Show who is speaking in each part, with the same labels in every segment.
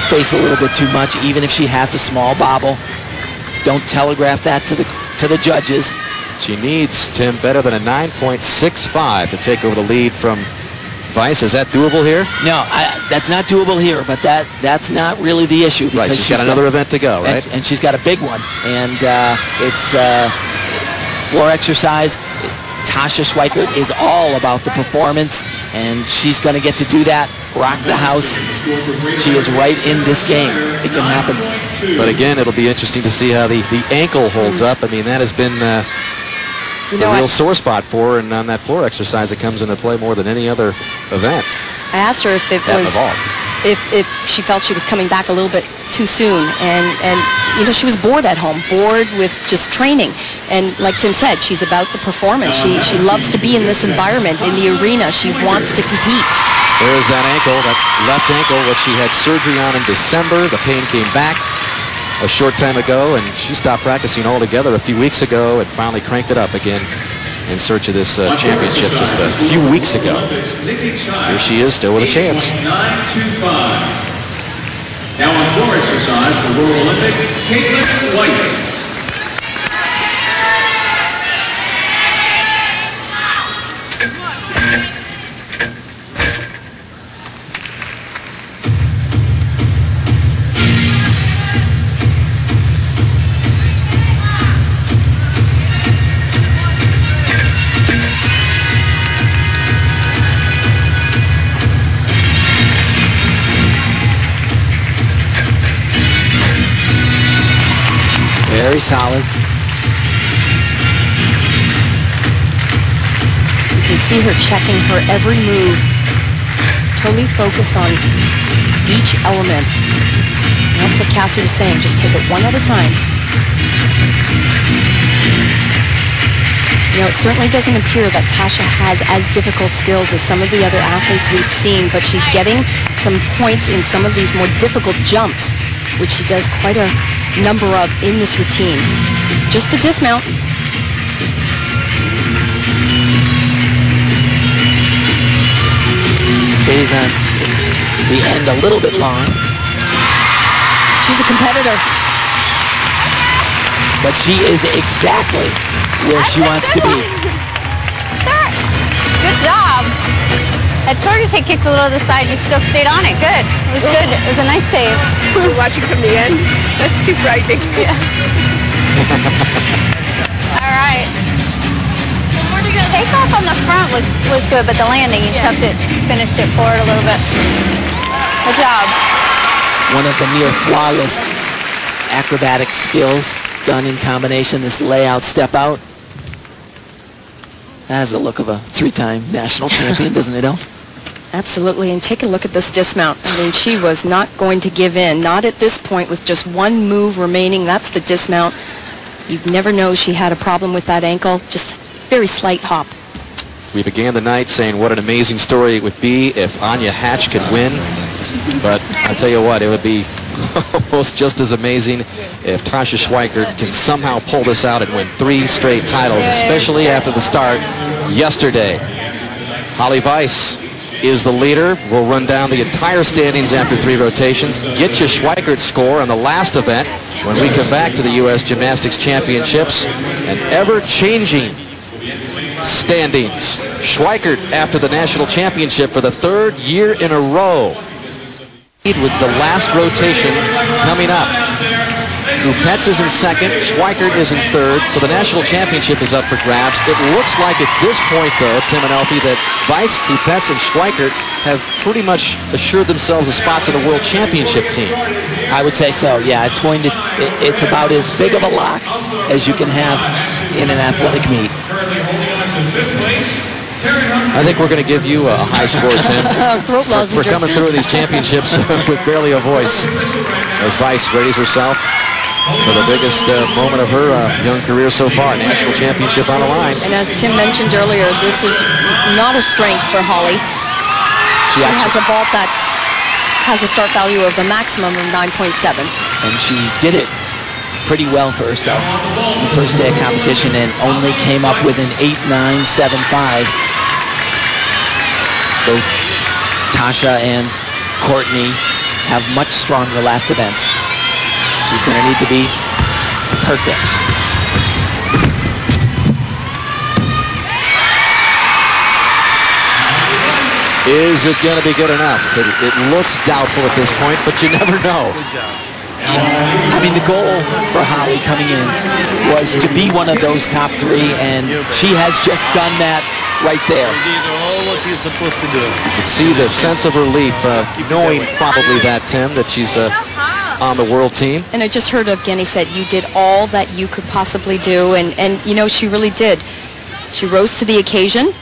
Speaker 1: face a little bit too much, even if she has a small bobble. Don't telegraph that to the judges.
Speaker 2: She needs, Tim, better than a 9.65 to take over the lead from Weiss. Is that doable here?
Speaker 1: No, that's not doable here, but that's not really the issue.
Speaker 2: Right, she's got another event to go, right?
Speaker 1: And she's got a big one. And it's floor exercise. Tasha Schweikert is all about the performance, and she's going to get to do that, rock the house. She is right in this game. It can happen.
Speaker 2: But again, it'll be interesting to see how the ankle holds up. I mean, that has been the real sore spot for her, and on that floor exercise, it comes into play more than any other event.
Speaker 3: I asked her if it was, if she felt she was coming back a little bit too soon, and you know, she was bored at home, bored with just training, and like Tim said, she's about the performance. She loves to be in this environment, in the arena. She wants to compete.
Speaker 2: There's that ankle, that left ankle, what she had surgery on in December. The pain came back a short time ago, and she stopped practicing altogether a few weeks ago and finally cranked it up again in search of this championship just a few weeks ago. Here she is, still with a chance.
Speaker 4: Now on floor exercise for World Olympic, Caitlin White.
Speaker 1: Very solid.
Speaker 3: You can see her checking her every move, totally focused on each element. And that's what Cassie was saying, just take it one at a time. You know, it certainly doesn't appear that Tasha has as difficult skills as some of the other athletes we've seen, but she's getting some points in some of these more difficult jumps, which she does quite a number of in this routine. Just the dismount.
Speaker 1: Stays on the end a little bit long.
Speaker 3: She's a competitor.
Speaker 1: But she is exactly where she wants to be.
Speaker 5: Good job. That tortoise kicked a little to the side. You still stayed on it. Good. It was good. It was a nice save.
Speaker 6: We're watching from the end. That's too frightening.
Speaker 5: Yeah. All right. Takeoff on the front was good, but the landing, you tucked it, finished it forward a little bit. Good job.
Speaker 1: One of the near flawless acrobatic skills done in combination, this layout step out. That has the look of a three-time national champion, doesn't it, El?
Speaker 3: Absolutely, and take a look at this dismount. I mean, she was not going to give in, not at this point with just one move remaining. That's the dismount. You'd never know she had a problem with that ankle, just very slight hop.
Speaker 2: We began the night saying what an amazing story it would be if Anya Hatch could win, but I'll tell you what, it would be almost just as amazing if Tasha Schweikert can somehow pull this out and win 3 straight titles, especially after the start yesterday. Holly Weiss is the leader. We'll run down the entire standings after 3 rotations. Get your Schweikert score on the last event when we come back to the U.S. Gymnastics Championships. An ever-changing standings. Schweikert after the national championship for the 3rd year in a row. With the last rotation coming up. Kupets is in 2nd, Schweikert is in 3rd, so the national championship is up for grabs. It looks like at this point, though, Tim and Elfie, that Weiss, Kupets, and Schweikert have pretty much assured themselves a spots in the World Championship team.
Speaker 1: I would say so, yeah. It's about as big of a lock as you can have in an athletic meet.
Speaker 2: I think we're going to give you a high score, Tim, for coming through these championships with barely a voice. As Weiss readies herself for the biggest moment of her young career so far, national championship on the line.
Speaker 3: And as Tim mentioned earlier, this is not a strength for Holly. She has a vault that has a start value of a maximum of 9.7.
Speaker 1: And she did it pretty well for herself in the first day of competition and only came up with an 8.975. Both Tasha and Courtney have much stronger last events. She's going to need to be perfect.
Speaker 2: Is it going to be good enough? It looks doubtful at this point, but you never know.
Speaker 1: I mean, the goal for Holly coming in was to be one of those top 3, and she has just done that right there.
Speaker 7: You did all what you're supposed to do.
Speaker 2: You can see the sense of relief, knowing probably that, Tim, that she's on the world team.
Speaker 3: And I just heard Evgeny said, you did all that you could possibly do, and you know, she really did. She rose to the occasion.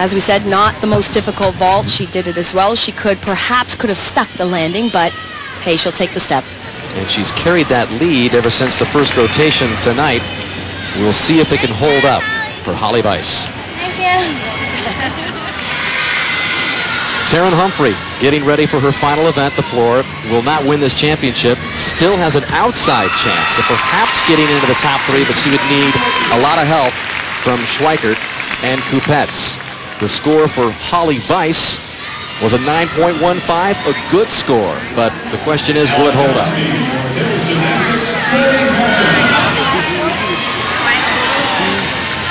Speaker 3: As we said, not the most difficult vault. She did it as well as she could. Perhaps could have stuck the landing, but hey, she'll take the step.
Speaker 2: And she's carried that lead ever since the first rotation tonight. We'll see if it can hold up for Holly Weiss.
Speaker 5: Thank you.
Speaker 2: Taryn Humphrey getting ready for her final event. The floor will not win this championship. Still has an outside chance of perhaps getting into the top 3, but she would need a lot of help from Schweikert and Kupets. The score for Holly Weiss was a 9.15, a good score, but the question is, will it hold up?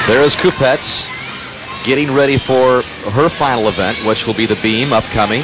Speaker 2: There is Kupets getting ready for her final event, which will be the beam upcoming.